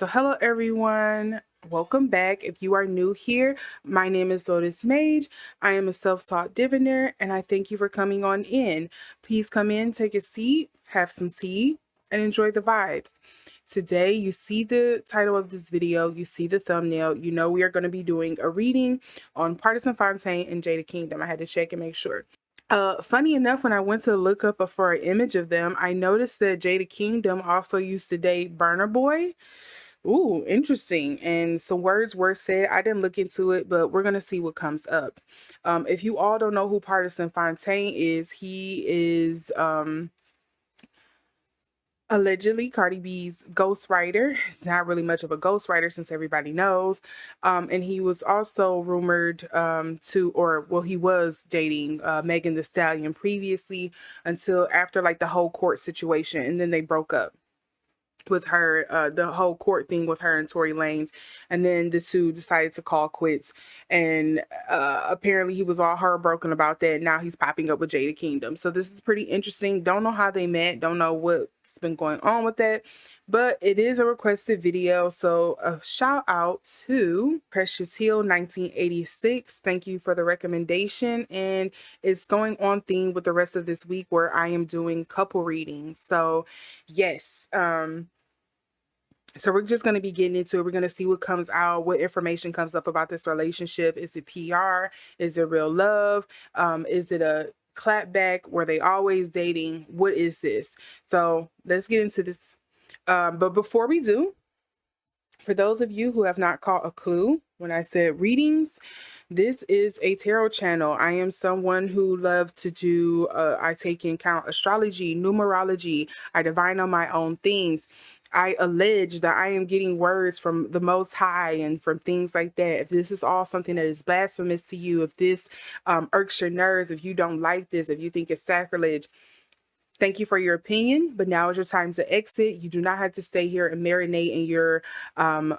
So hello everyone, welcome back. If you are new here, my name is LotusMaje. I am a self-taught diviner and I thank you for coming on in. Please come in, take a seat, have some tea, and enjoy the vibes. Today, you see the title of this video, you see the thumbnail, you know we are going to be doing a reading on Pardison Fontaine and Jada Kingdom. I had to check and make sure. Funny enough, when I went to look up for an image of them, I noticed that Jada Kingdom also used to date Burna Boy. Ooh, interesting. And some words were said. I didn't look into it, but we're going to see what comes up. If you all don't know who Pardison Fontaine is, he is allegedly Cardi B's ghostwriter. It's not really much of a ghostwriter since everybody knows. And he was also rumored he was dating Megan Thee Stallion previously until after like the whole court situation. And then they broke up with her, the whole court thing with her and Tory Lanez, and then the two decided to call quits, and apparently he was all heartbroken about that. Now he's popping up with Jada Kingdom, so this is pretty interesting. Don't know how they met, don't know what's been going on with that, but it is a requested video, so a shout out to Precious Hill 1986. Thank you for the recommendation, and it's going on theme with the rest of this week where I am doing couple readings. So yes, so we're just going to be getting into it. We're going to see what comes out, what information comes up about this relationship. Is it PR? Is it real love? Is it a clapback? Were they always dating? What is this? So let's get into this. But before we do, for those of you who have not caught a clue when I said readings, this is a tarot channel. I am someone who loves to do, I take in count astrology, numerology. I divine on my own things. I allege that I am getting words from the Most High and from things like that. If this is all something that is blasphemous to you, if this irks your nerves, if you don't like this, if you think it's sacrilege, thank you for your opinion, but now is your time to exit. You do not have to stay here and marinate in your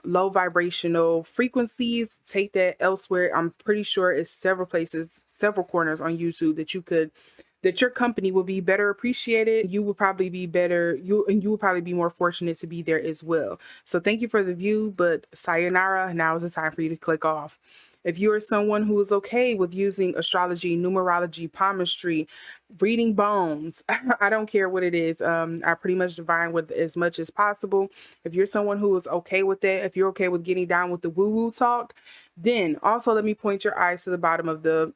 low vibrational frequencies. Take that elsewhere. I'm pretty sure it's several places, several corners on YouTube that your company will be better appreciated. You will probably be better, you will probably be more fortunate to be there as well. So thank you for the view, but sayonara, now is the time for you to click off. If you are someone who is okay with using astrology, numerology, palmistry, reading bones, I don't care what it is. I pretty much divine with as much as possible. If you're someone who is okay with that, if you're okay with getting down with the woo-woo talk, then also let me point your eyes to the bottom of the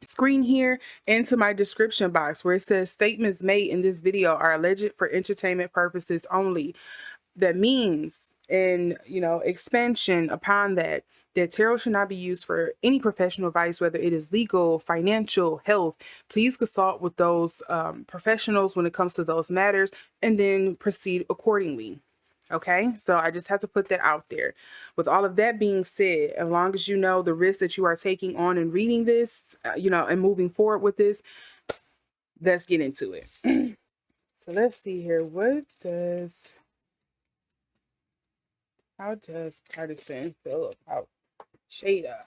screen here into my description box where it says statements made in this video are alleged for entertainment purposes only. That means, in expansion upon that tarot should not be used for any professional advice, whether it is legal, financial, health. Please consult with those professionals when it comes to those matters and then proceed accordingly. Okay, so I just have to put that out there. With all of that being said, as long as you know the risk that you are taking on and reading this, and moving forward with this, let's get into it. So let's see here. How does Pardison feel about Jada?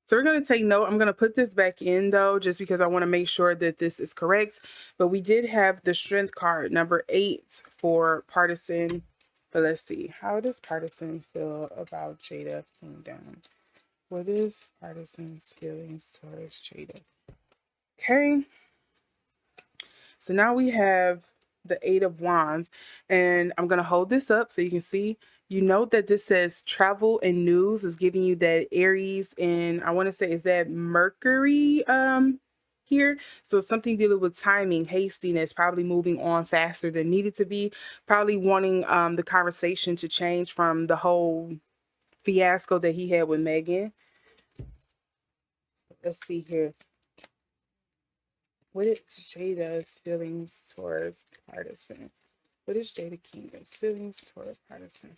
So we're going to take note. I'm going to put this back in though, just because I want to make sure that this is correct. But we did have the strength card, number 8 for Pardison. But let's see. How does Pardison feel about Jada Kingdom? What is Pardison's feelings towards Jada? Okay. So now we have the 8 of Wands, and I'm going to hold this up so you can see. You note that this says travel and news is giving you that Aries, and I want to say, is that Mercury here? So something dealing with timing, hastiness, probably moving on faster than needed to be, probably wanting the conversation to change from the whole fiasco that he had with Megan. Let's see here. What is Jada's feelings towards Pardison? What is Jada Kingdom's feelings towards Pardison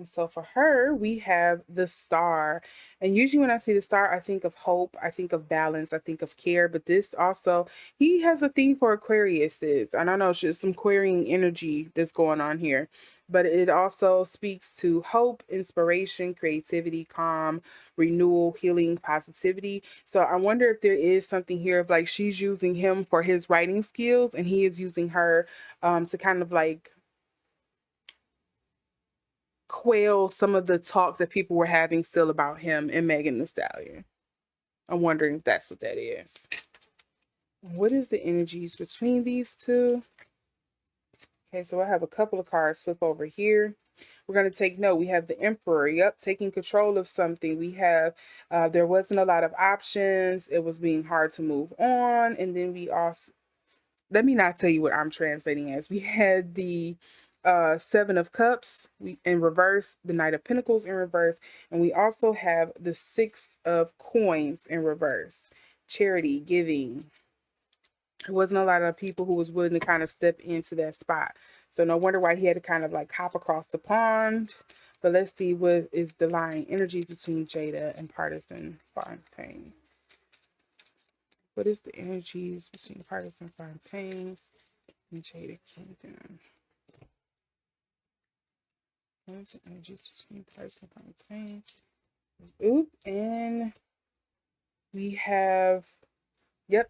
And so for her, we have the star. And usually when I see the star, I think of hope, I think of balance, I think of care. But this also, he has a theme for Aquariuses. I don't know, it's just some querying energy that's going on here. But it also speaks to hope, inspiration, creativity, calm, renewal, healing, positivity. So I wonder if there is something here of like she's using him for his writing skills and he is using her to kind of like quell some of the talk that people were having still about him and Megan Thee Stallion. I'm wondering if that's what that is. What is the energies between these two? Okay, so I have a couple of cards flip over here. We're going to take note. We have the Emperor. Yep, taking control of something. We have, there wasn't a lot of options. It was being hard to move on. And then we also, let me not tell you what I'm translating as. We had the Seven of Cups in reverse, the Knight of Pentacles in reverse, and we also have the Six of Coins in reverse. Charity, giving. There wasn't a lot of people who was willing to kind of step into that spot. So no wonder why he had to kind of like hop across the pond. But let's see what is the lying energy between Jada and Pardison Fontaine. What is the energies between Pardison Fontaine and Jada Kingdom? What is the energies between Pardison Fontaine? Oop, and we have, yep.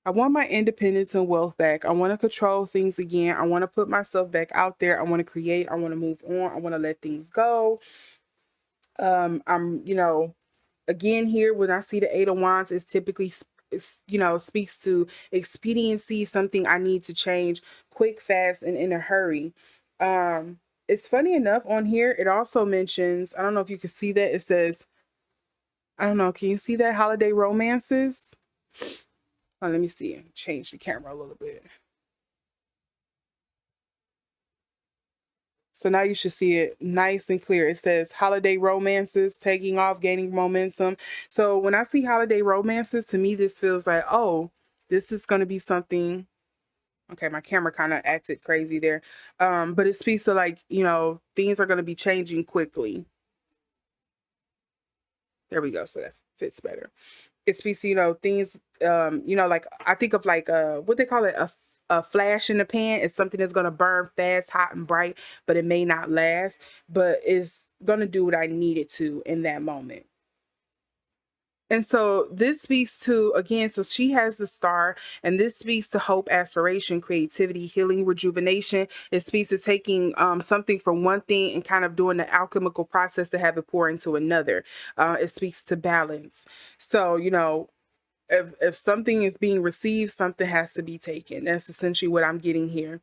I want my independence and wealth back. I want to control things again. I want to put myself back out there. I want to create. I want to move on. I want to let things go. I'm, again here, when I see the Eight of Wands, it's typically, speaks to expediency, something I need to change quick, fast, and in a hurry. It's funny enough on here, it also mentions, I don't know if you can see that, it says, I don't know, can you see that? Holiday romances. Oh, let me see. Change the camera a little bit. So now you should see it nice and clear. It says holiday romances, taking off, gaining momentum. So when I see holiday romances, to me, this feels like, oh, this is going to be something. Okay, my camera kind of acted crazy there. But it speaks to like, things are going to be changing quickly. There we go. So that fits better. It speaks to, things, like I think of like what they call it, a flash in the pan. Is something that's going to burn fast, hot, and bright, but it may not last, but it's going to do what I need it to in that moment. And so this speaks to, again, so she has the star, and this speaks to hope, aspiration, creativity, healing, rejuvenation. It speaks to taking something from one thing and kind of doing the alchemical process to have it pour into another. It speaks to balance. So, if something is being received, something has to be taken. That's essentially what I'm getting here,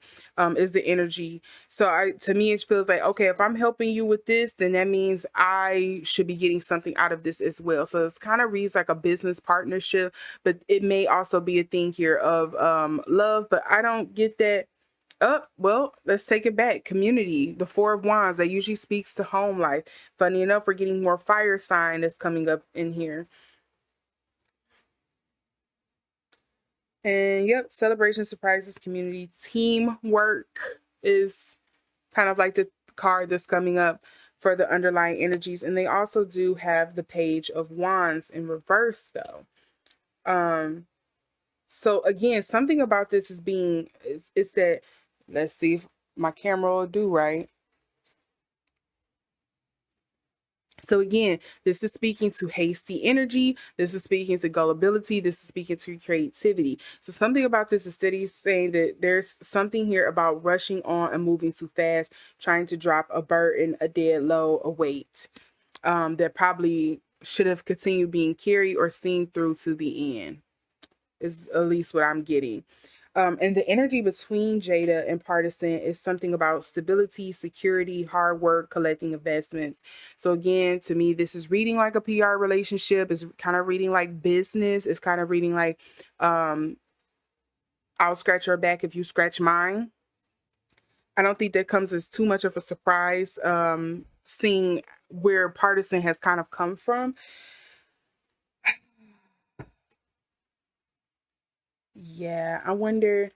is the energy. So to me, it feels like, okay, if I'm helping you with this, then that means I should be getting something out of this as well. So it kind of reads like a business partnership, but it may also be a thing here of love, but I don't get that. Oh, well, let's take it back. Community, the Four of Wands, that usually speaks to home life. Funny enough, we're getting more fire sign that's coming up in here. And yep, celebration, surprises, community, teamwork is kind of like the card that's coming up for the underlying energies. And they also do have the Page of Wands in reverse though. So again, something about this is that, let's see if my camera will do right. So again, this is speaking to hasty energy. This is speaking to gullibility. This is speaking to creativity. So something about this is steady saying that there's something here about rushing on and moving too fast, trying to drop a burden, a dead load, a weight that probably should have continued being carried or seen through to the end, is at least what I'm getting. And the energy between Jada and Pardison is something about stability, security, hard work, collecting investments. So again, to me, this is reading like a PR relationship. It's kind of reading like business. It's kind of reading like, I'll scratch your back if you scratch mine. I don't think that comes as too much of a surprise, seeing where Pardison has kind of come from. Yeah, I wonder.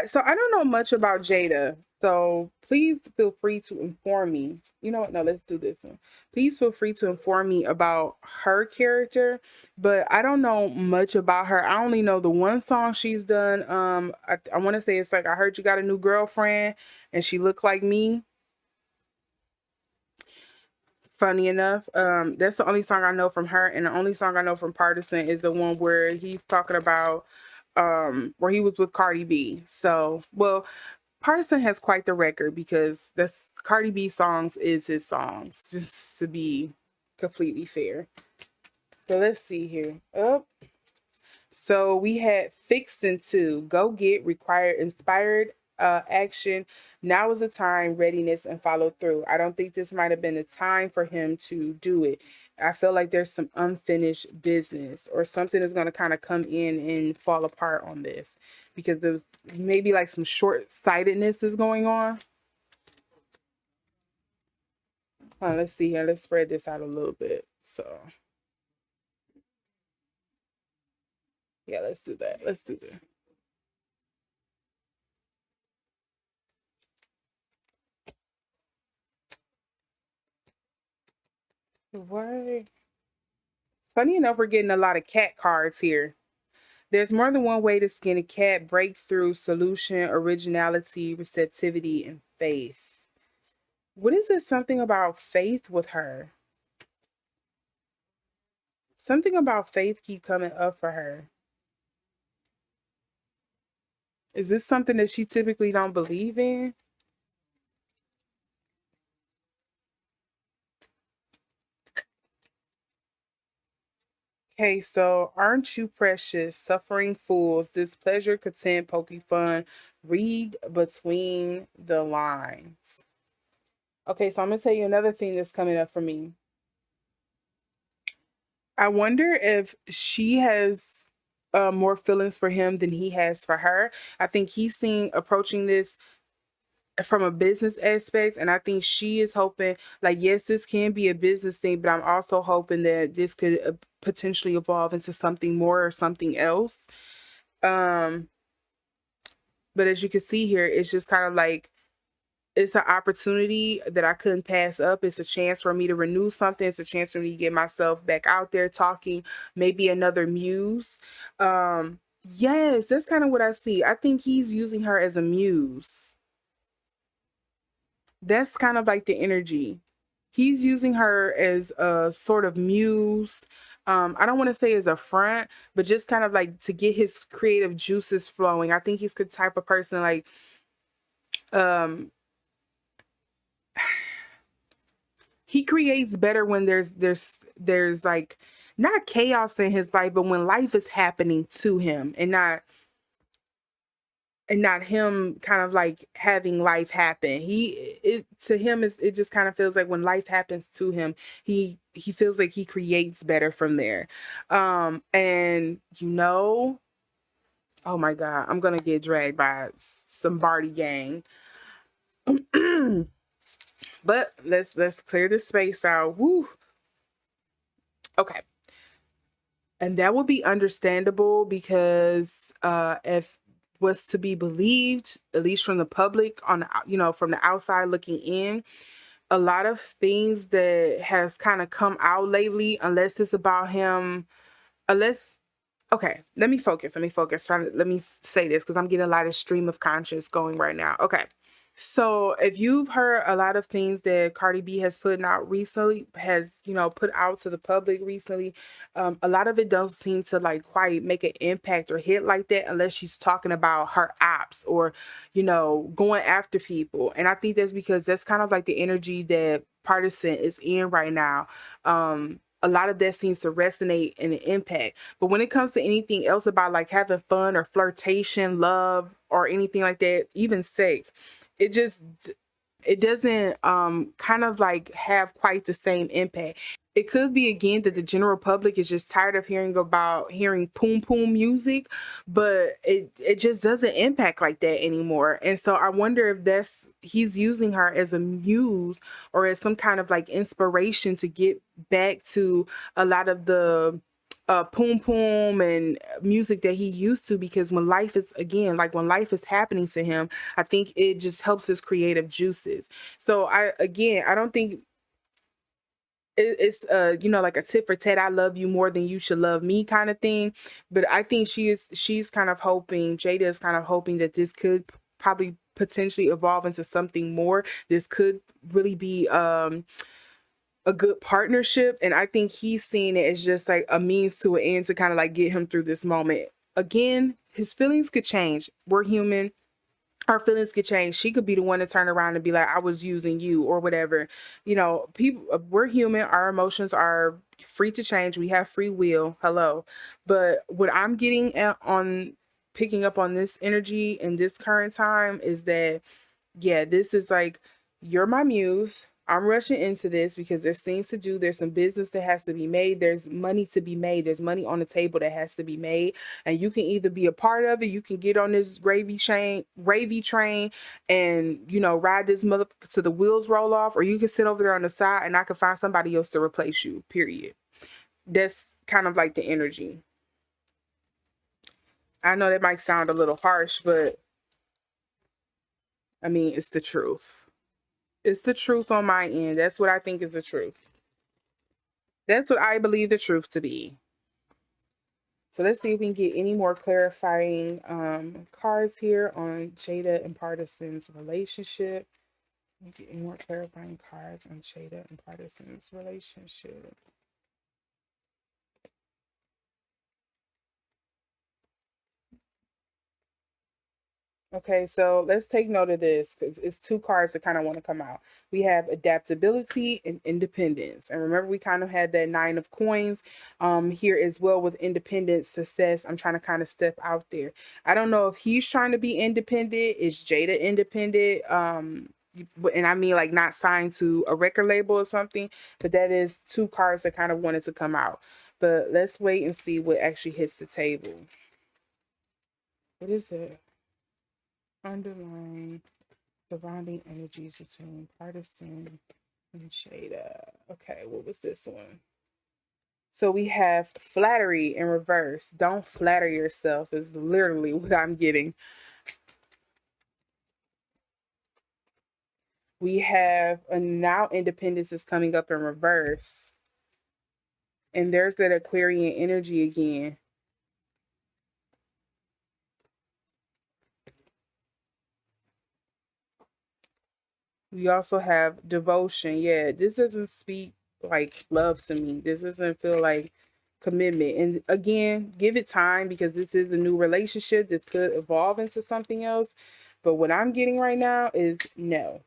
So I don't know much about Jada. So please feel free to inform me. You know what? No, let's do this one. Please feel free to inform me about her character, but I don't know much about her. I only know the one song she's done. I want to say it's like I heard you got a new girlfriend and she looked like me. Funny enough, that's the only song I know from her, and the only song I know from Pardison is the one where he's talking about where he was with Cardi B. So, well, Pardison has quite the record because that's Cardi B songs is his songs, just to be completely fair. So let's see here. Oh, so we had fixing to go get required inspired action. Now is the time, readiness, and follow through. I don't think this might have been the time for him to do it. I feel like there's some unfinished business or something is going to kind of come in and fall apart on this because there's maybe like some short-sightedness is going on. Let's see here. Let's spread this out a little bit. So yeah, let's do that. Let's do that. Why? It's funny enough, we're getting a lot of cat cards here. There's more than one way to skin a cat: breakthrough, solution, originality, receptivity, and faith. What is this something about faith with her? Something about faith keep coming up for her. Is this something that she typically don't believe in? Okay, so aren't you precious, suffering fools, displeasure, content, poking fun, read between the lines. Okay, so I'm gonna tell you another thing that's coming up for me. I wonder if she has more feelings for him than he has for her. I think he's seen approaching this from a business aspect, and I think she is hoping, like, yes, this can be a business thing, but I'm also hoping that this could potentially evolve into something more or something else. Um, but as you can see here, it's just kind of like it's an opportunity that I couldn't pass up. It's a chance for me to renew something. It's a chance for me to get myself back out there talking, maybe another muse. Yes, that's kind of what I see. I think he's using her as a muse. That's kind of like the energy. He's using her as a sort of muse. I don't want to say as a front, but just kind of like to get his creative juices flowing. I think he's the type of person like um he creates better when there's like not chaos in his life, but when life is happening to him and not him kind of like having life happen. It to him is it just kind of feels like when life happens to him, he feels like he creates better from there. And oh my God, I'm gonna get dragged by some Barty gang. But let's clear this space out. Woo. Okay. And that would be understandable because if was to be believed, at least from the public on the, from the outside looking in, a lot of things that has kind of come out lately, unless it's about him, unless okay, let me focus. Let me say this because I'm getting a lot of stream of conscious going right now. Okay. So if you've heard a lot of things that Cardi B has put out recently, has put out to the public recently, a lot of it doesn't seem to like quite make an impact or hit like that unless she's talking about her apps or going after people. And I think that's because that's kind of like the energy that Partisan is in right now. A lot of that seems to resonate and impact. But when it comes to anything else about like having fun or flirtation, love, or anything like that, even sex, it just it doesn't kind of like have quite the same impact. It could be again that the general public is just tired of hearing poom poom music, but it just doesn't impact like that anymore. And so I wonder if that's he's using her as a muse or as some kind of like inspiration to get back to a lot of the poom poom and music that he used to, because when life is, again, like when life is happening to him, I think it just helps his creative juices. So I don't think it's you know, like a tit for tat, I love you more than you should love me kind of thing. But I think she's kind of hoping, Jada is kind of hoping that this could probably potentially evolve into something more. This could really be a good partnership. And I think he's seeing it as just like a means to an end to kind of like get him through this moment. Again, his feelings could change. We're human. Our feelings could change. She could be the one to turn around and be like, I was using you or whatever. You know, people, we're human. Our emotions are free to change. We have free will. Hello. But what I'm getting on picking up on this energy in this current time is that, yeah, this is like, you're my muse. I'm rushing into this because there's things to do. There's some business that has to be made. There's money to be made. There's money on the table that has to be made. And you can either be a part of it, you can get on this gravy train and, you know, ride this mother to the wheels roll off, or you can sit over there on the side and I can find somebody else to replace you, period. That's kind of like the energy. I know that might sound a little harsh, but I mean, it's the truth. It's the truth on my end. That's what I think is the truth. That's what I believe the truth to be. So let's see if we can get any more clarifying cards here on Jada and Pardison's relationship. Get any more clarifying cards on Jada and Pardison's relationship. Okay, so let's take note of this because it's two cards that kind of want to come out. We have adaptability and independence. And remember, we kind of had that 9 of coins here as well with independence, success. I'm trying to kind of step out there. I don't know if he's trying to be independent. Is Jada independent? And I mean like not signed to a record label or something, but that is two cards that kind of wanted to come out. But let's wait and see what actually hits the table. What is it? Underlying surrounding energies between Pardison and Jada. Okay, what was this one? So we have flattery in reverse. Don't flatter yourself is literally what I'm getting. We have now independence is coming up in reverse. And there's that Aquarian energy again. We also have devotion. Yeah, this doesn't speak like love to me. This doesn't feel like commitment. And again, give it time because this is a new relationship. This could evolve into something else. But what I'm getting right now is no.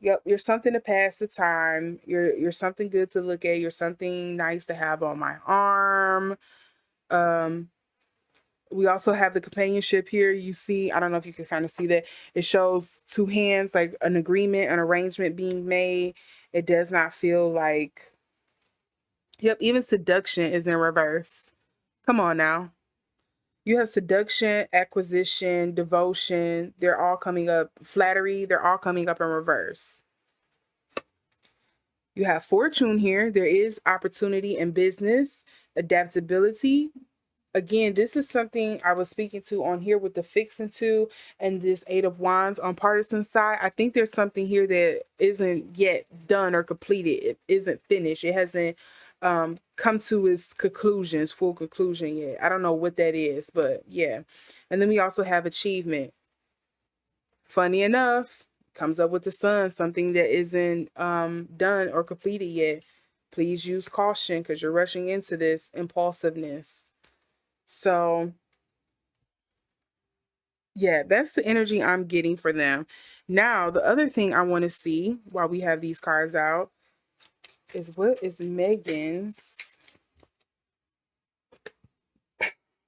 Yep, you're something to pass the time. You're something good to look at. You're something nice to have on my arm. Um, we also have the companionship here. You see, I don't know if you can kind of see that. It shows two hands, like an agreement, an arrangement being made. It does not feel like, yep, even seduction is in reverse. Come on now. You have seduction, acquisition, devotion. They're all coming up. Flattery, they're all coming up in reverse. You have fortune here. There is opportunity in business, adaptability. Again, this is something I was speaking to on here with the fixing to and this 8 of wands on Pardison's side. I think there's something here that isn't yet done or completed. It isn't finished. It hasn't come to its conclusions, full conclusion yet. I don't know what that is, but yeah. And then we also have achievement. Funny enough, comes up with the sun, something that isn't done or completed yet. Please use caution because you're rushing into this impulsiveness. So yeah, that's the energy I'm getting for them. Now, the other thing I want to see while we have these cards out is what is Megan's.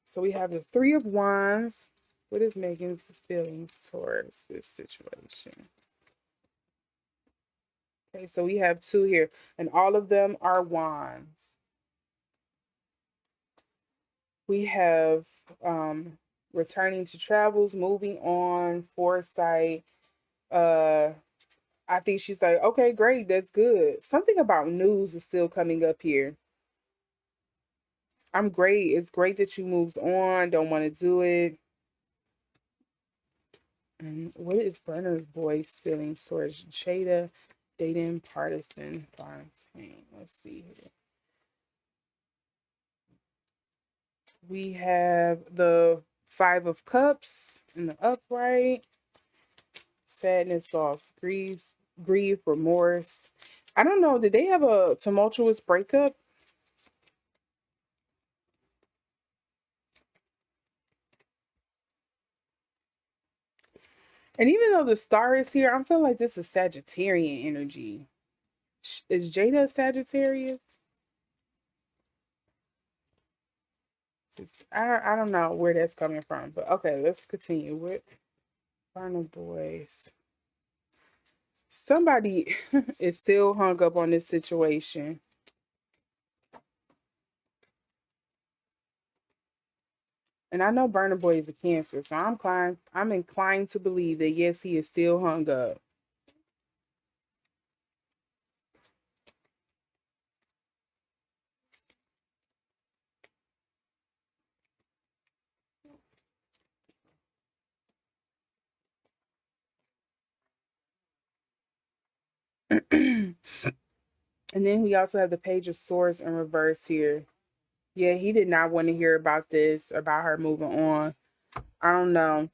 So we have the 3 of wands. What is Megan's feelings towards this situation? Okay, so we have 2 here, and all of them are wands. We have returning to travels, moving on, foresight. I think she's like, okay, great, that's good. Something about news is still coming up here. I'm great. It's great that you moves on. Don't want to do it. And what is Burner's voice feeling towards Jada dating Pardison Fontaine? Let's see here. We have the Five of Cups in the upright. Sadness, loss, grief, remorse. I don't know. Did they have a tumultuous breakup? And even though the star is here, I'm feeling like this is Sagittarian energy. Is Jada a Sagittarius? I don't know where that's coming from, but okay, let's continue with Final Boys. Somebody is still hung up on this situation. And I know Burner Boy is a Cancer, so I'm inclined to believe that yes, he is still hung up. And then we also have the Page of Swords in reverse here. Yeah, he did not want to hear about this, about her moving on. I don't know.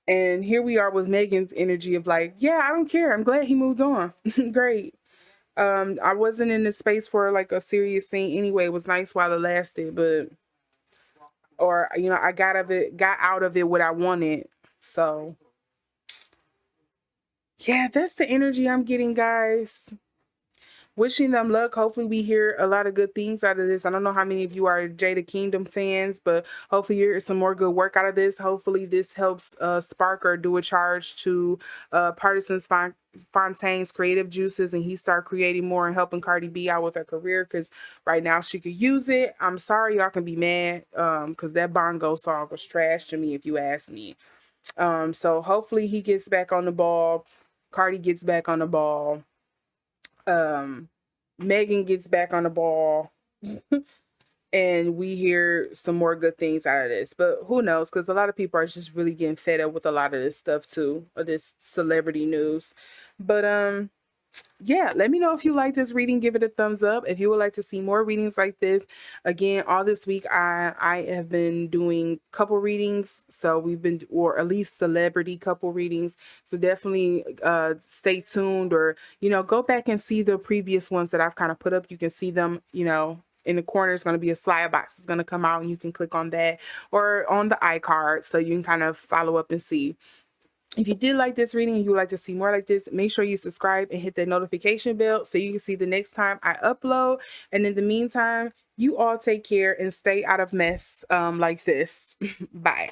And here we are with Megan's energy of like, yeah, I don't care. I'm glad he moved on. Great. I wasn't in the space for like a serious thing anyway. It was nice while it lasted, but or you know, I got out of it what I wanted. So yeah, that's the energy I'm getting, guys. Wishing them luck. Hopefully we hear a lot of good things out of this. I don't know how many of you are Jada Kingdom fans, but hopefully you hear some more good work out of this. Hopefully this helps spark or do a charge to Pardison Fontaine's creative juices, and he start creating more and helping Cardi B out with her career, because right now she could use it. I'm sorry y'all can be mad because that Bongo song was trash to me if you ask me. So hopefully he gets back on the ball. Cardi gets back on the ball. Megan gets back on the ball. And we hear some more good things out of this. But who knows? Because a lot of people are just really getting fed up with a lot of this stuff too, of this celebrity news. But yeah, let me know if you like this reading. Give it a thumbs up. If you would like to see more readings like this, again, all this week I have been doing couple readings. So we've been, or at least celebrity couple readings. So definitely stay tuned, or go back and see the previous ones that I've kind of put up. You can see them, in the corner is going to be a slide box. It's going to come out and you can click on that, or on the iCard, so you can kind of follow up and see. If you did like this reading and you would like to see more like this, make sure you subscribe and hit that notification bell so you can see the next time I upload. And in the meantime, you all take care and stay out of mess like this. Bye.